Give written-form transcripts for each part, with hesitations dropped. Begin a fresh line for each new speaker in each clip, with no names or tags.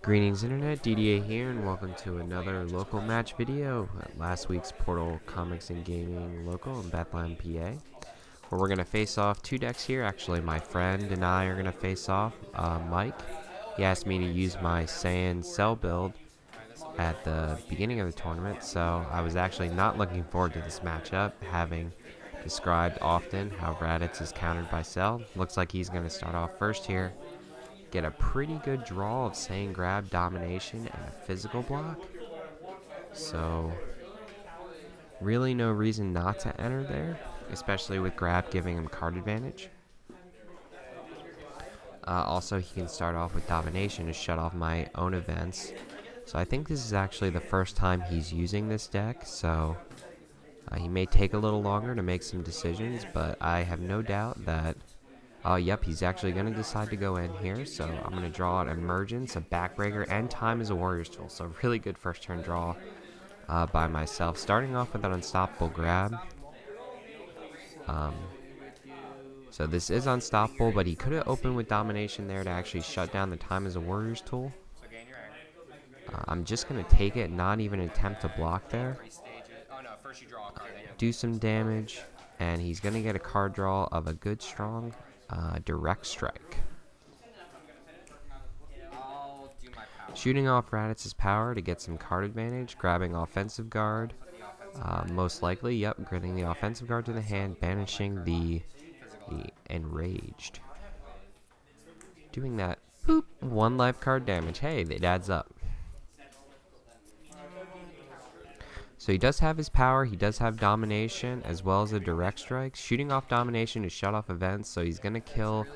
Greetings Internet, Didier here, and welcome to another local match video at last week's Portal Comics and Gaming local in Bethlehem, PA, where we're going to face off two decks here. Actually, my friend and I are going to face off. Mike, he asked me to use my Saiyan Cell build at the beginning of the tournament, so I was actually not looking forward to this matchup, having described often how Raditz is countered by Cell. Looks like he's going to start off first here. Get a pretty good draw of Saiyan Grab, Domination, and a physical block. So, really no reason not to enter there, especially with Grab giving him card advantage. Also, he can start off with Domination to shut off my own events. So I think this is actually the first time he's using this deck, so he may take a little longer to make some decisions, but I have no doubt that yep, he's actually going to decide to go in here, so I'm going to draw out Emergence, a Backbreaker, and Time is a Warrior's Tool. So really good first turn draw by myself. Starting off with an Unstoppable Grab. So this is unstoppable, but he could have opened with Domination there to actually shut down the Time is a Warrior's Tool. I'm just going to take it, not even attempt to block there. Do some damage, and he's going to get a card draw of a good, strong Direct Strike. Shooting off Raditz's power to get some card advantage, grabbing Offensive Guard, most likely, yep, getting the Offensive Guard to the hand, banishing the Enraged. Doing that, boop, 1 life card damage. Hey, it adds up. So he does have his power, he does have Domination, as well as a Direct Strike. Shooting off Domination to shut off events, so he's going to kill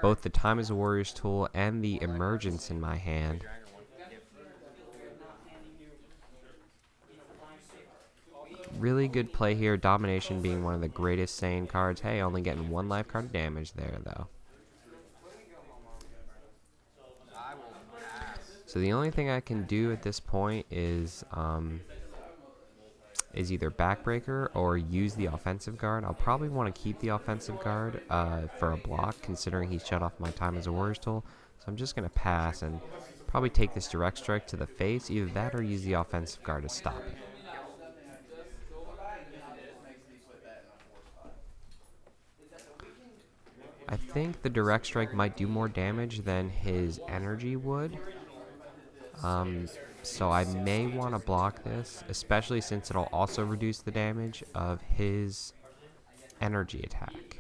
both the Time is a Warrior's Tool and the Emergence in my hand. Really good play here, Domination being one of the greatest Saiyan cards. Hey, only getting 1 life card of damage there, though. So the only thing I can do at this point is either Backbreaker or use the Offensive Guard. I'll probably want to keep the Offensive Guard for a block, considering he shut off my Time as a Warrior's Tool. So I'm just going to pass and probably take this Direct Strike to the face. Either that or use the Offensive Guard to stop it. I think the Direct Strike might do more damage than his energy would. So I may want to block this, especially since it'll also reduce the damage of his energy attack.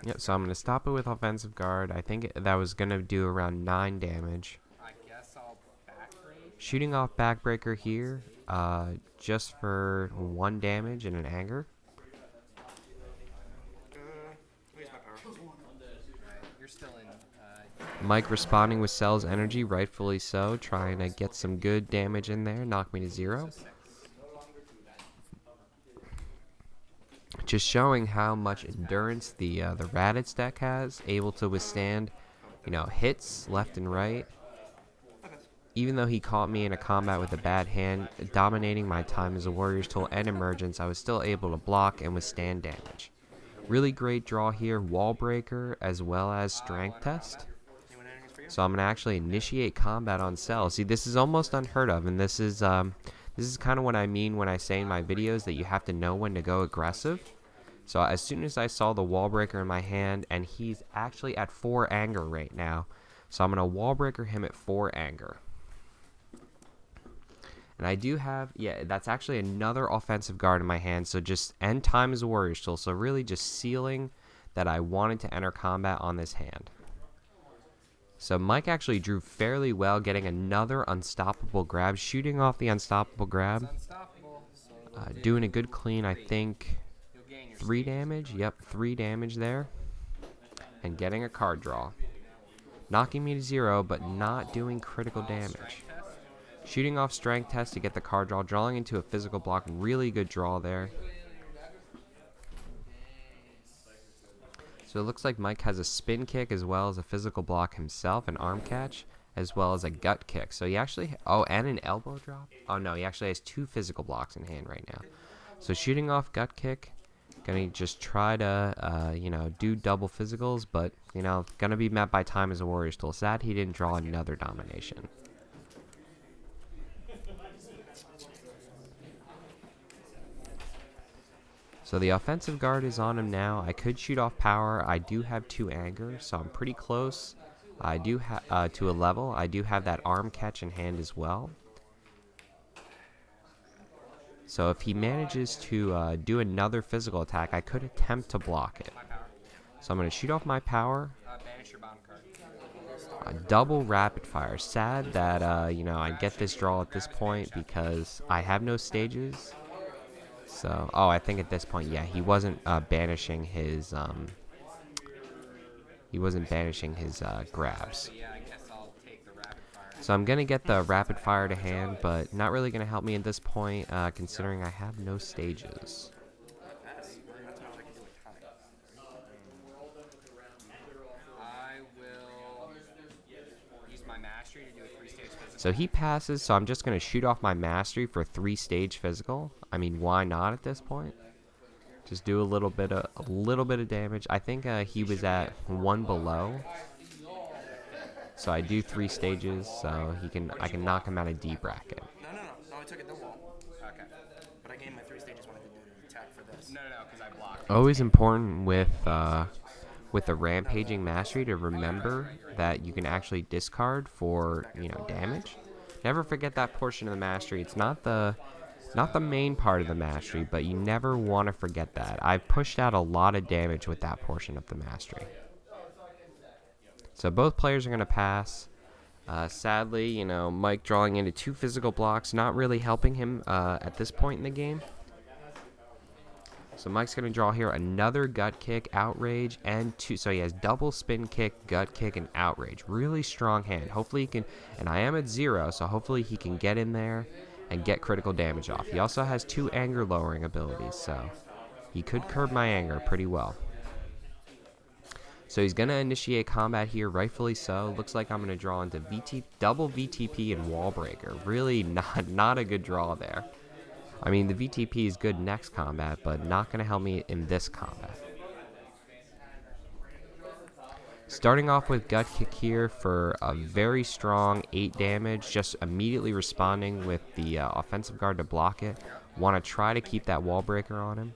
Yep, so I'm going to stop it with Offensive Guard. I think that was going to do around 9 damage. Shooting off Backbreaker here, just for 1 damage and an Anger. Mike responding with Cell's energy, rightfully so, trying to get some good damage in there, knock me to 0. Just showing how much endurance the Raditz deck has, able to withstand, hits left and right. Even though he caught me in a combat with a bad hand, dominating my Time as a Warrior's Tool and Emergence, I was still able to block and withstand damage. Really great draw here, Wall Breaker as well as Strength Test. So I'm going to actually initiate combat on Cell. See, this is almost unheard of, and this is kind of what I mean when I say in my videos that you have to know when to go aggressive. So as soon as I saw the Wall Breaker in my hand, and he's actually at 4 Anger right now, so I'm going to Wall Breaker him at 4 Anger. And I do have, yeah, that's actually another Offensive Guard in my hand, so just end Time as a Warrior's Tool. So really just sealing that I wanted to enter combat on this hand. So Mike actually drew fairly well, getting another Unstoppable Grab, shooting off the Unstoppable Grab. Doing a good clean, I think, 3 damage. Yep, 3 damage there. And getting a card draw. Knocking me to 0, but not doing critical damage. Shooting off Strength Test to get the card draw, drawing into a physical block. Really good draw there. So it looks like Mike has a Spin Kick as well as a physical block himself, an Arm Catch, as well as a Gut Kick. So he actually, and an Elbow Drop. Oh no, he actually has 2 physical blocks in hand right now. So shooting off Gut Kick, Gonna just try to, you know, do double physicals, but, you know, gonna be met by time as a warrior. Still sad he didn't draw another domination. So the offensive guard is on him now. I could shoot off power. I do have 2 anger, so I'm pretty close. I do have to a level. I do have that arm catch in hand as well. So if he manages to do another physical attack, I could attempt to block it. So I'm going to shoot off my power. Double rapid fire. Sad that you know, I get this draw at this point because I have no stages. So, oh, I think at this point, yeah, he wasn't banishing his grabs. So I'm gonna get the rapid fire to hand, but not really gonna help me at this point, considering I have no stages. So he passes, so I'm just going to shoot off my mastery for 3-stage physical. I mean, why not at this point? Just do a little bit of damage. I think he was at 1 below. So I do 3 stages, so I can knock him out of D bracket.
No, I took it the wall. Okay. But I gained my 3 stages when I did the attack for this. No, because I blocked.
Always important with the Rampaging mastery to remember that you can actually discard for, you know, damage. Never forget that portion of the mastery. It's not the main part of the mastery, but you never want to forget that. I've pushed out a lot of damage with that portion of the mastery. So both players are going to pass. Sadly, you know, Mike drawing into 2 physical blocks, not really helping him at this point in the game. So Mike's going to draw here another gut kick, outrage, and 2. So he has double spin kick, gut kick, and outrage. Really strong hand. Hopefully he can, and I am at 0, so hopefully he can get in there and get critical damage off. He also has 2 anger lowering abilities, so he could curb my anger pretty well. So he's going to initiate combat here, rightfully so. Looks like I'm going to draw into double VTP and wall breaker. Really not a good draw there. I mean, the VTP is good next combat, but not going to help me in this combat. Starting off with gut kick here for a very strong 8 damage, just immediately responding with the offensive guard to block it. Want to try to keep that wall breaker on him.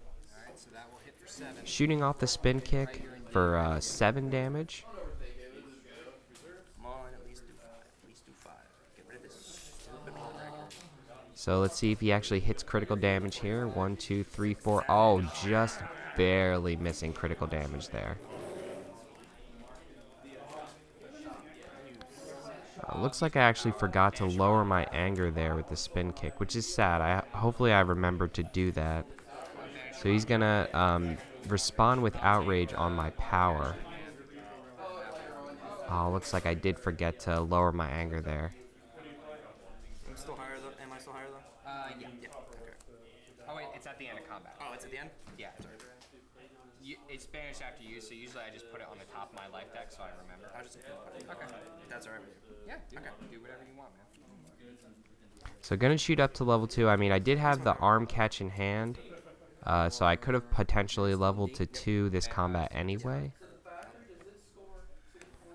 Shooting off the spin kick for 7 damage. So let's see if he actually hits critical damage here. 1, 2, 3, 4. Oh, just barely missing critical damage there. Looks like I actually forgot to lower my anger there with the spin kick, which is sad. Hopefully I remembered to do that. So he's gonna respond with outrage on my power. Oh, looks like I did forget to lower my anger there.
I'm still higher though. Am I still higher though? Yeah. Okay.
Oh wait, it's at the end of combat.
Oh, it's at the end?
Yeah. It's banished after you, so usually I just put it on the top of my life deck so I remember.
I just
Okay.
That's alright with you.
Yeah, do whatever you want, man.
So gonna shoot up to level 2. I mean, I did have the arm catch in hand, so I could have potentially leveled to 2 this combat anyway.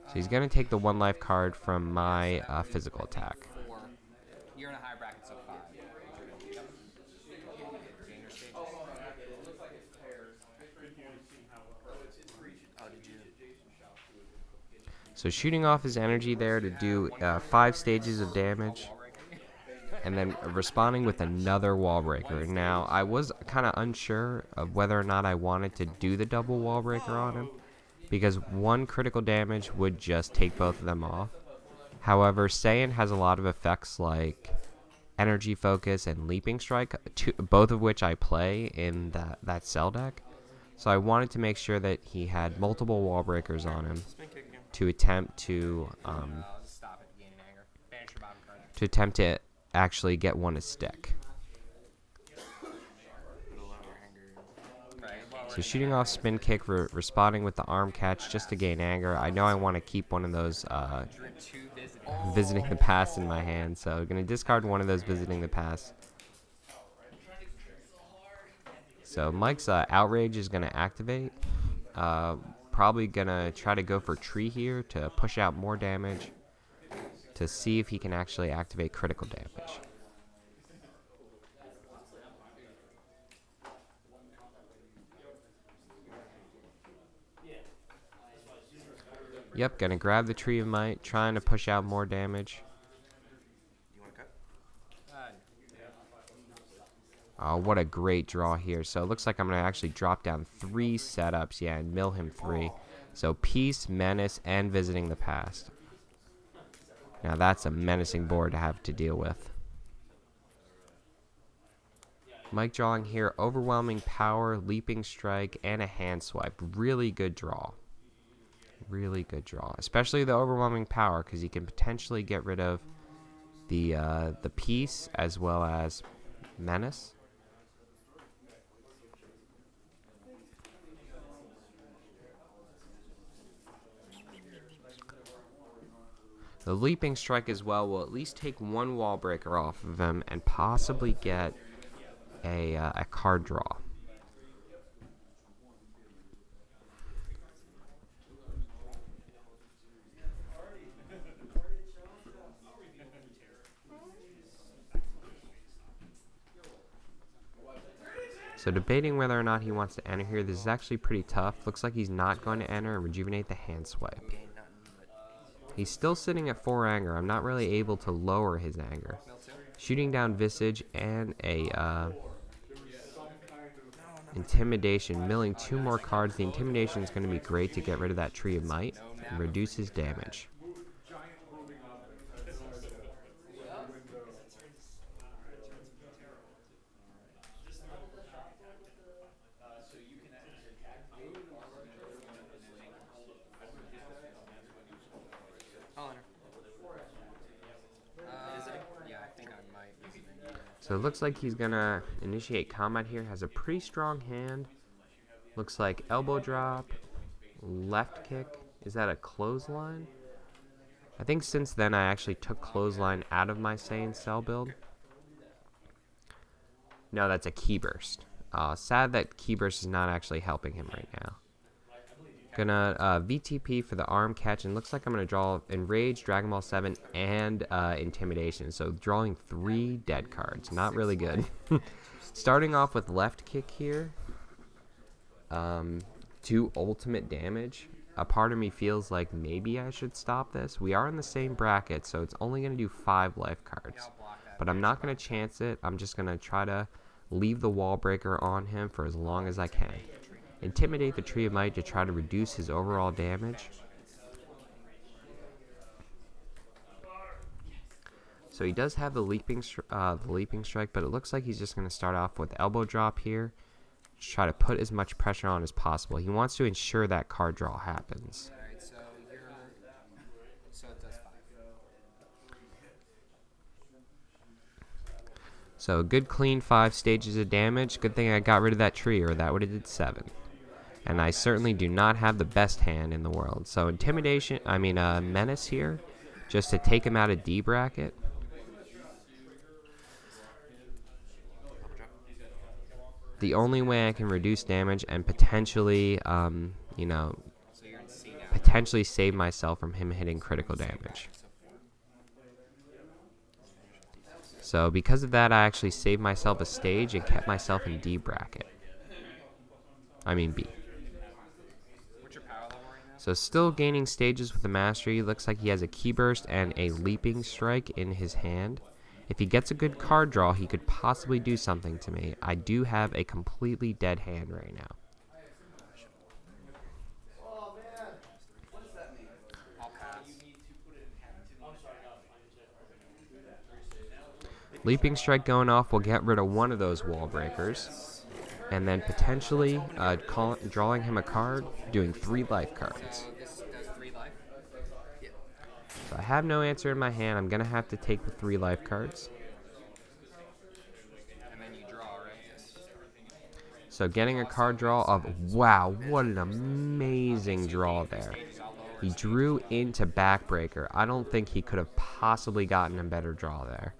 So he's gonna take the 1 life card from my physical attack.
4. You're in a high bracket, so 5.
So shooting off his energy there to do 5 stages of damage, and then responding with another wall breaker. Now, I was kind of unsure of whether or not I wanted to do the double wall breaker on him, because 1 critical damage would just take both of them off. However, Saiyan has a lot of effects like energy focus and leaping strike, both of which I play in that cell deck. So I wanted to make sure that he had multiple wall breakers on him to attempt to actually get one to stick. So shooting off spin kick, responding with the arm catch just to gain anger. I know I want to keep one of those visiting the past in my hand, so I'm going to discard one of those visiting the past. So Mike's Outrage is going to activate. Probably going to try to go for Tree here to push out more damage to see if he can actually activate critical damage. Yep, going to grab the Tree of Might, trying to push out more damage.
You want to cut?
Oh, what a great draw here. So it looks like I'm going to actually drop down 3 setups, yeah, and mill him 3. So Peace, Menace, and Visiting the Past. Now that's a menacing board to have to deal with. Mike drawing here, Overwhelming Power, Leaping Strike, and a Hand Swipe. Really good draw. Really good draw. Especially the Overwhelming Power, because he can potentially get rid of the Peace as well as Menace. The Leaping Strike as well will at least take 1 Wall Breaker off of him and possibly get a card draw. So debating whether or not he wants to enter here. This is actually pretty tough. Looks like he's not going to enter and rejuvenate the Hand Swipe. He's still sitting at 4 anger. I'm not really able to lower his anger. Shooting down Visage and a Intimidation. Milling 2 more cards. The Intimidation is going to be great to get rid of that Tree of Might and reduce his damage. So it looks like he's going to initiate combat here. Has a pretty strong hand. Looks like elbow drop, left kick. Is that a clothesline? I think since then I actually took clothesline out of my Saiyan Cell build. No, that's a key burst. Sad that key burst is not actually helping him right now. Gonna VTP for the arm catch, and looks like I'm gonna draw Enrage, Dragon Ball 7, and Intimidation. So drawing 3 dead cards, not really good. Starting off with left kick here, 2 ultimate damage. A part of me feels like maybe I should stop this. We are in the same bracket, so it's only gonna do 5 life cards, but I'm not gonna chance it. I'm just gonna try to leave the Wall Breaker on him for as long as I can. Intimidate the Tree of Might to try to reduce his overall damage. So he does have the leaping strike, but it looks like he's just going to start off with elbow drop here. Just try to put as much pressure on as possible. He wants to ensure that card draw happens.
Alright, so it does 5.
So a good clean 5 stages of damage. Good thing I got rid of that tree, or that would have did 7. And I certainly do not have the best hand in the world. So Menace here, just to take him out of D bracket. The only way I can reduce damage and potentially, potentially save myself from him hitting critical damage. So because of that, I actually saved myself a stage and kept myself in D bracket. I mean B. So still gaining stages with the Mastery. Looks like he has a Key Burst and a Leaping Strike in his hand. If he gets a good card draw, he could possibly do something to me. I do have a completely dead hand right now. Leaping Strike going off will get rid of one of those Wall Breakers. And then potentially drawing him a card, doing 3 life cards.
So this does 3 life? Yeah.
So I have no answer in my hand. I'm going to have to take the 3 life cards.
And then you draw, right? Yes.
So getting a card draw of, wow, what an amazing draw there. He drew into Backbreaker. I don't think he could have possibly gotten a better draw there.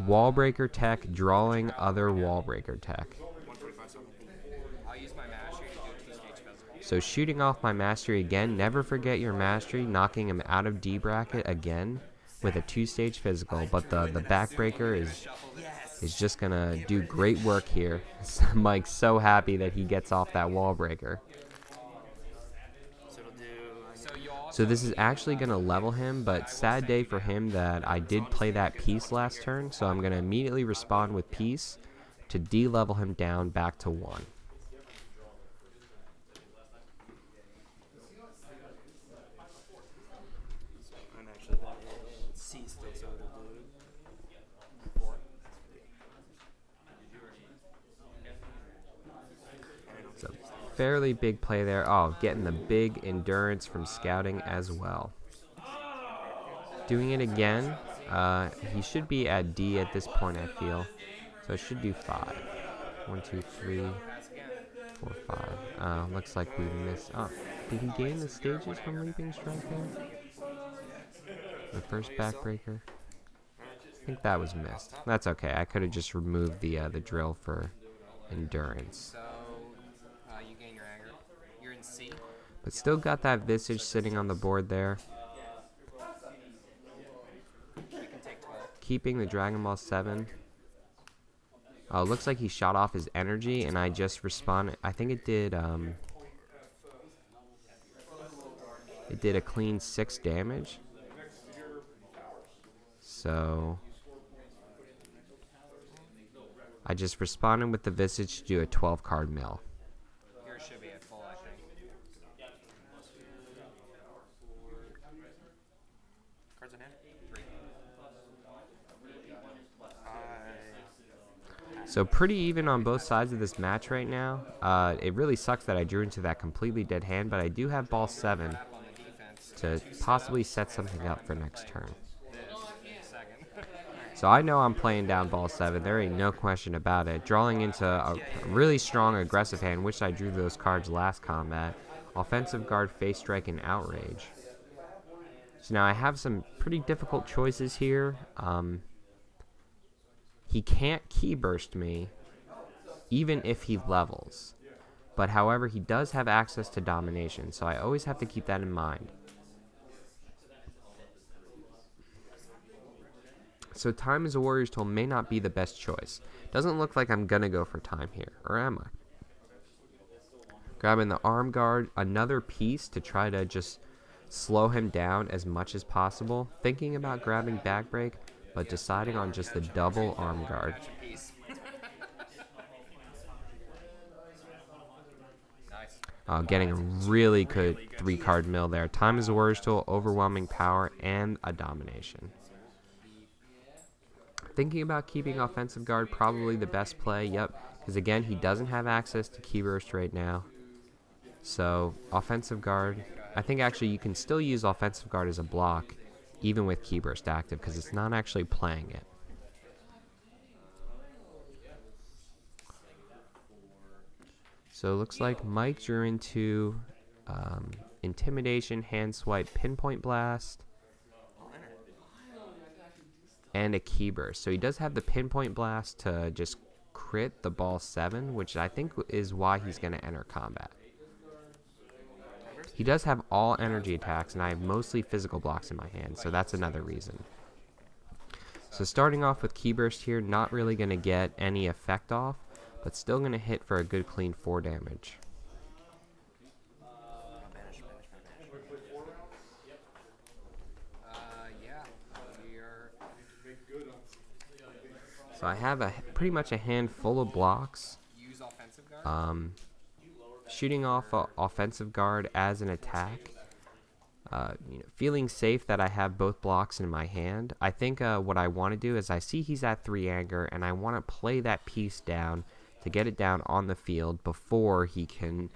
Wall Breaker tech, drawing other Wall Breaker tech. So shooting off my mastery again. Never forget your mastery, knocking him out of D bracket again with a 2-stage physical. But the backbreaker is just gonna do great work here. Mike's so happy that he gets off that wall breaker. So this is actually going to level him, but sad day for him that I did play that piece last turn, so I'm going to immediately respond with piece to de-level him down back to 1.
I'm actually C still, so it'll do 4.
So fairly big play there. Oh, getting the big endurance from scouting as well. Doing it again. He should be at D at this point, I feel. So it should do 5. 1, 2, 3, 4, 5. Looks like we missed. Oh, did he gain the stages from Leaping Strike there? The first backbreaker. I think that was missed. That's okay. I could have just removed the drill for endurance.
So, you gain your anger. You're in C.
But still got that Visage sitting on the board there.
You can take 12.
Keeping the Dragon Ball 7. Oh, it looks like he shot off his energy, and I just responded. I think it did a clean 6 damage. So I just responded with the Visage to do a 12-card mill.
Yours should be at full, I think.
Cards in hand? 3.
So pretty even on both sides of this match right now. It really sucks that I drew into that completely dead hand, but I do have ball 7 to possibly set something up for next turn. So I know I'm playing down ball 7. There ain't no question about it. Drawing into a really strong aggressive hand, which I drew those cards last combat. Offensive guard, face strike, and outrage. So now I have some pretty difficult choices here. He can't key burst me, even if he levels. But however, he does have access to domination, so I always have to keep that in mind. So time as a Warrior's Tool may not be the best choice. Doesn't look like I'm going to go for time here, or am I? Grabbing the arm guard, another piece to try to just slow him down as much as possible. Thinking about grabbing backbreak, but deciding on just the double arm guard. Getting a really good 3-card mill there. Time as a Warrior's Tool, overwhelming power, and a domination. Thinking about keeping offensive guard, probably the best play. Yep, because again, he doesn't have access to key burst right now. So offensive guard, I think actually you can still use offensive guard as a block, even with key burst active, because it's not actually playing it. So it looks like Mike drew into Intimidation, Hand Swipe, Pinpoint Blast, and a key burst. So he does have the Pinpoint Blast to just crit the ball 7, which I think is why he's going to enter combat. He does have all energy attacks, and I have mostly physical blocks in my hand, so that's another reason. So starting off with key burst here, not really going to get any effect off, but still going to hit for a good clean 4 damage. So I have pretty much a hand full of blocks.
Use offensive guard.
Shooting off offensive guard as an attack. Feeling safe that I have both blocks in my hand. I think what I want to do is I see he's at 3 anger, and I want to play that piece down to get it down on the field before he can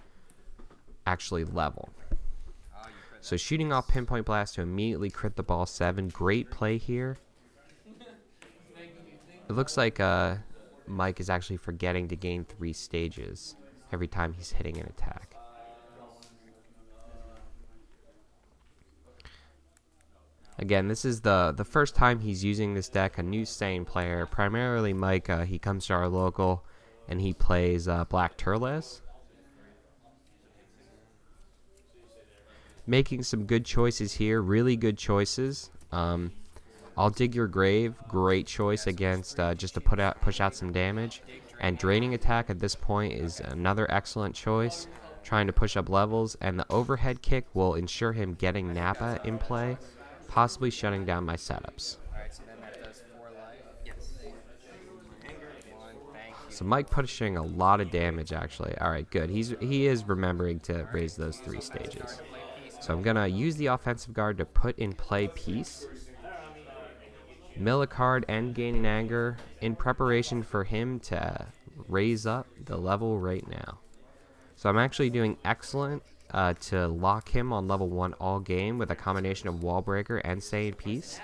actually level. So shooting off Pinpoint Blast to immediately crit the ball 7. Great play here. It looks like Mike is actually forgetting to gain 3 stages every time he's hitting an attack. Again, this is the first time he's using this deck, a new Saiyan player. Primarily Mike, he comes to our local and he plays Black Turles. making some good choices here, really good choices. I'll Dig Your Grave, great choice against just to push out some damage. And Draining Attack at this point is another excellent choice, trying to push up levels. And the Overhead Kick will ensure him getting Nappa in play, possibly shutting down my setups.
Alright, so then that does 4 life.
Yes.
So Mike pushing a lot of damage, actually. Alright, good. He is remembering to raise those 3 stages. So I'm going to use the offensive guard to put in play Peace. Mill a card and gain an anger in preparation for him to raise up the level right now. So I'm actually doing excellent to lock him on level 1 all game with a combination of Wall Breaker and Saiyan Peace.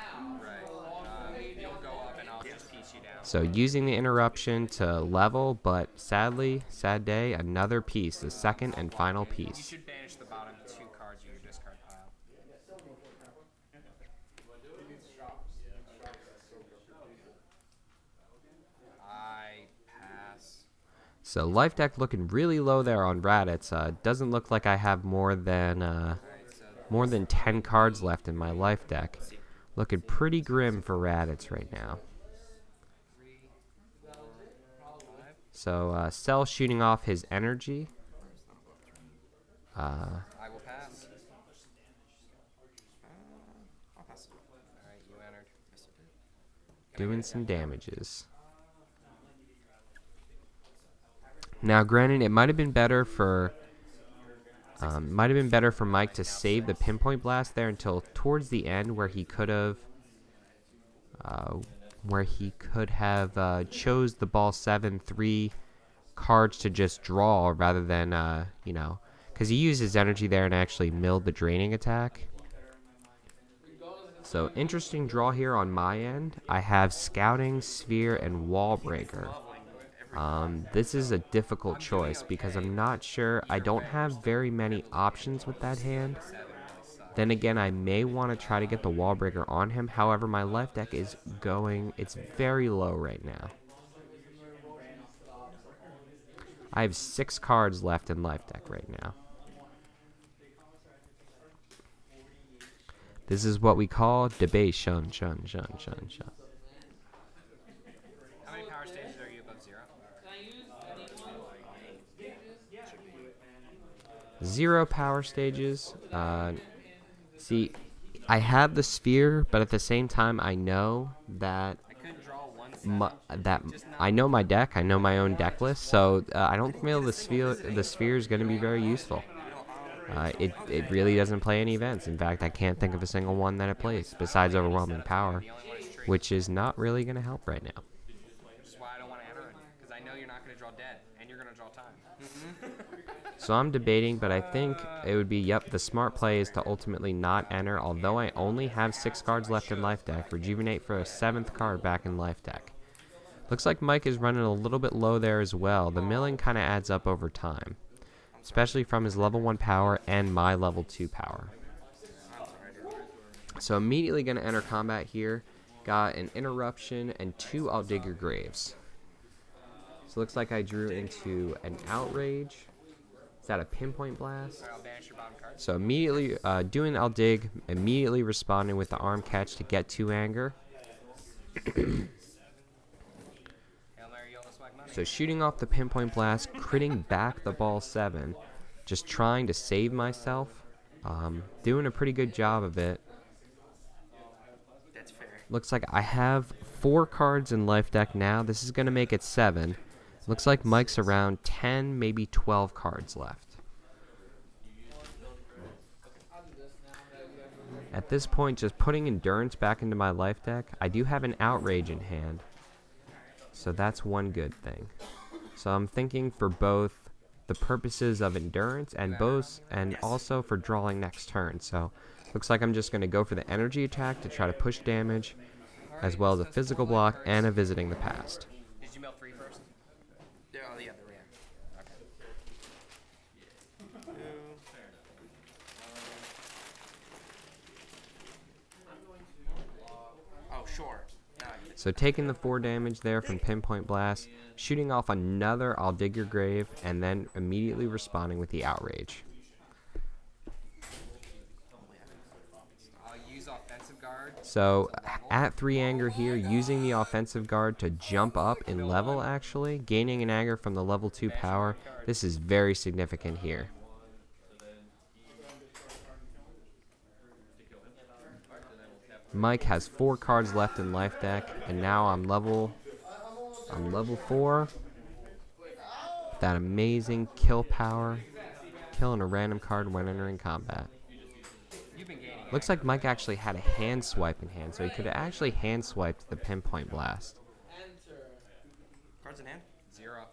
You'll go up and I'll just piece you down.
So using the interruption to level, but sadly, sad day, another piece, the second and final
You
piece.
should banish the bottom 2 cards of your discard pile. I pass.
So life deck looking really low there on Raditz. Doesn't look like I have more than 10 cards left in my life deck. Looking pretty grim for Raditz right now. So Cell shooting off his energy.
I will pass.
I'll pass.
Alright, you entered.
Doing some damages. Now, granted, it might have been better for Mike to save the Pinpoint Blast there until towards the end, where he could have chose the ball 7 3 cards to just draw rather than because he used his energy there and actually milled the Draining Attack. So interesting draw here on my end. I have Scouting, Sphere, and Wall Breaker. This is a difficult choice because I'm not sure. I don't have very many options with that hand. Then again, I may want to try to get the Wall Breaker on him. However, my left deck is it's very low right now. I have 6 cards left in life deck right now. This is what we call debate shun.
How many power stages are you above 0?
0 power stages. See, I have the Sphere, but at the same time, I know that
I could draw one
I know my deck. I know my own deck list, so I don't feel the Sphere is going to be very useful. It really doesn't play any events. In fact, I can't think of a single one that it plays besides Overwhelming Power, which is not really going to help right now.
Which is why I don't want to enter on you, because I know you're not going to draw dead, and you're going to draw time.
So I'm debating, but I think it would be, the smart play is to ultimately not enter, although I only have 6 cards left in life deck. Rejuvenate for a 7th card back in life deck. Looks like Mike is running a little bit low there as well. The milling kind of adds up over time, especially from his level 1 power and my level 2 power. So immediately going to enter combat here. Got an interruption and 2 I'll Dig Your Graves. So looks like I drew into an Outrage. Is that a Pinpoint Blast?
I'll banish your bottom card.
So immediately doing I'll Dig, immediately responding with the Arm Catch to get 2 anger. So shooting off the Pinpoint Blast, critting back the ball 7, just trying to save myself. Doing a pretty good job of it.
That's fair.
Looks like I have 4 cards in life deck now. This is going to make it 7. Looks like Mike's around 10, maybe 12 cards left. At this point, just putting Endurance back into my life deck. I do have an Outrage in hand, so that's one good thing. So I'm thinking for both the purposes of Endurance and also for drawing next turn. So looks like I'm just going to go for the energy attack to try to push damage, as well as a physical block and a Visiting the Past.
Did you mill 3 first?
Yeah, the react. Oh, sure.
So taking the 4 damage there from Pinpoint Blast, shooting off another I'll Dig Your Grave, and then immediately responding with the Outrage. So at 3 anger here, using the offensive guard to jump up in level, actually, gaining an anger from the level 2 power. This is very significant here. Mike has 4 cards left in life deck, and now I'm level 4. That amazing kill power, killing a random card when entering combat. Looks like Mike actually had a hand swipe in hand, so he could have actually hand swiped the pinpoint blast.
Cards in hand?
0.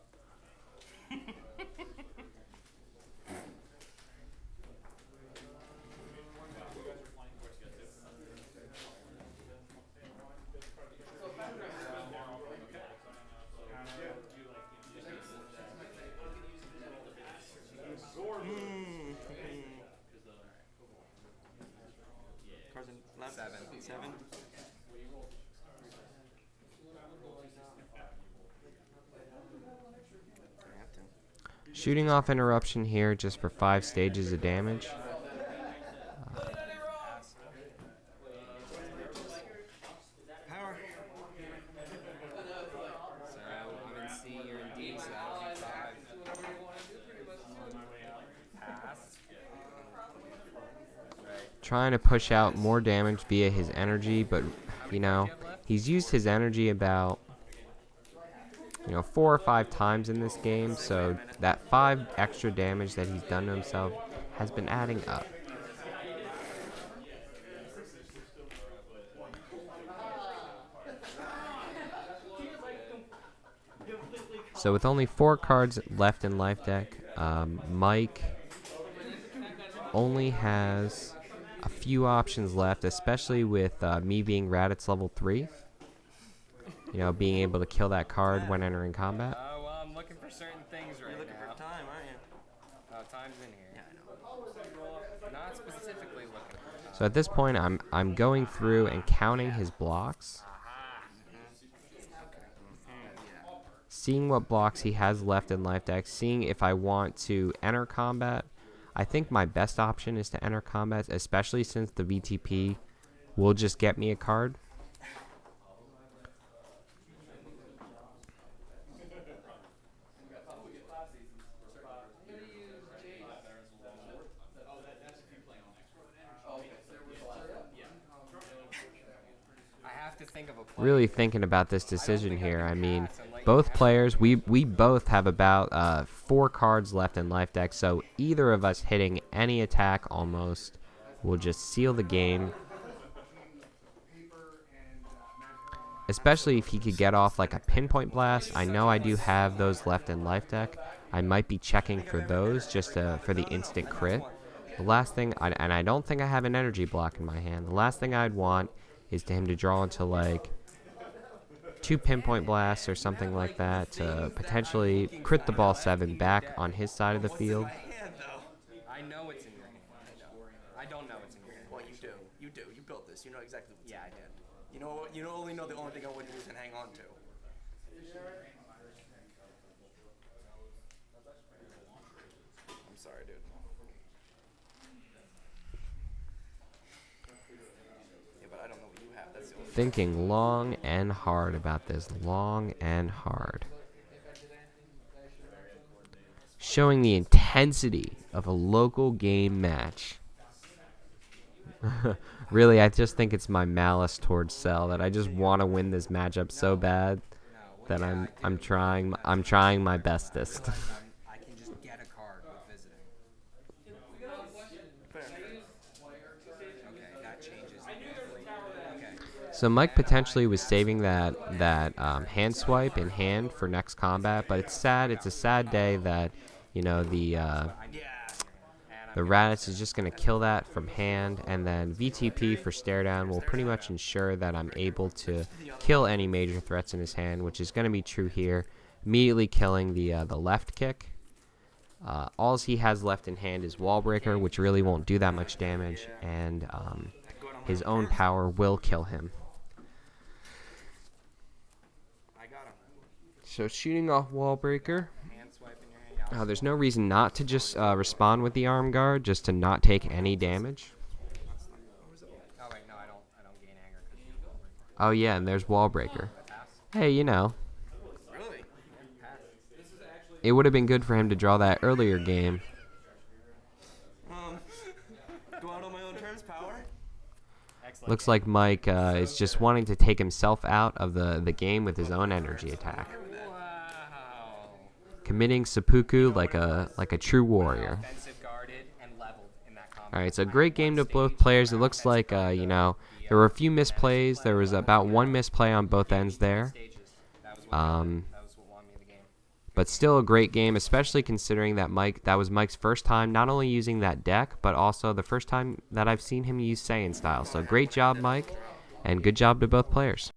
Cards in left?
7.
7?
Shooting off interruption here just for 5 stages of damage.
Power.
Sorry, I'm in C, you're in D, so that'll be 5. Pass. Right.
Trying to push out more damage via his energy, but, you know, he's used his energy about, 4 or 5 times in this game, so that 5 extra damage that he's done to himself has been adding up. So with only 4 cards left in life deck, Mike only has a few options left, especially with me being Raditz level 3. Being able to kill that card when entering combat.
Oh, well, I'm looking for certain things right
You're looking
now.
for time, aren't you?
Oh, time's in here.
Yeah, I know.
Not specifically looking for time.
So at this point, I'm going through and counting his blocks, seeing what blocks he has left in life deck, seeing if I want to enter combat. I think my best option is to enter combat, especially since the VTP will just get me a card. Really thinking about this decision here. I mean, both players, we both have about 4 cards left in life deck, so either of us hitting any attack almost will just seal the game. Especially if he could get off like a pinpoint blast. I know I do have those left in life deck. I might be checking for those just for the instant crit. The last thing, and I don't think I have an energy block in my hand. The last thing I'd want is to him to draw into like 2 pinpoint blasts or something like that to potentially crit the ball 7 back on his side of the field.
I know it's in your hand. I don't know it's in your hand.
Well, you do. You do. You built this. You know exactly what's in
Yeah,
it.
I did.
You only know the only thing I wouldn't use and hang on to. I'm sorry, dude. Yeah, but I don't know what you have. That's the only
Thinking long and hard about this. Long and hard. Showing the intensity of a local game match. Really, I just think it's my malice towards Cell that I just want to win this matchup so bad that I'm trying my bestest.
I can just get a card with visiting. Okay, that changes. Okay.
So Mike potentially was saving that hand swipe in hand for next combat, but it's sad. It's a sad day that the Raditz is just going to kill that from hand, and then VTP for stare down will pretty much ensure that I'm able to kill any major threats in his hand, which is going to be true here. Immediately killing the left kick. All he has left in hand is Wall Breaker, which really won't do that much damage, and his own power will kill him.
I got him.
So shooting off Wall Breaker.
Hand swipe in your hand.
There's no reason not to just respond with the arm guard, just to not take any damage.
Oh wait, no, I don't
Oh, yeah, and there's Wall Breaker. Hey, you know,
Really?
it would have been good for him to draw that earlier game.
Go out on my own terms, power?
Excellent.
Looks like Mike is just wanting to take himself out of the game with his own energy attack.
Wow.
Committing seppuku like a true warrior.
Offensive guarded and leveled in that combo.
All right, so great game to both players. It looks like, you know, there were a few misplays. There was about one misplay on both ends there.
That was what won me the game.
But still a great game, especially considering that that was Mike's first time not only using that deck, but also the first time that I've seen him use Saiyan style. So great job, Mike, and good job to both players.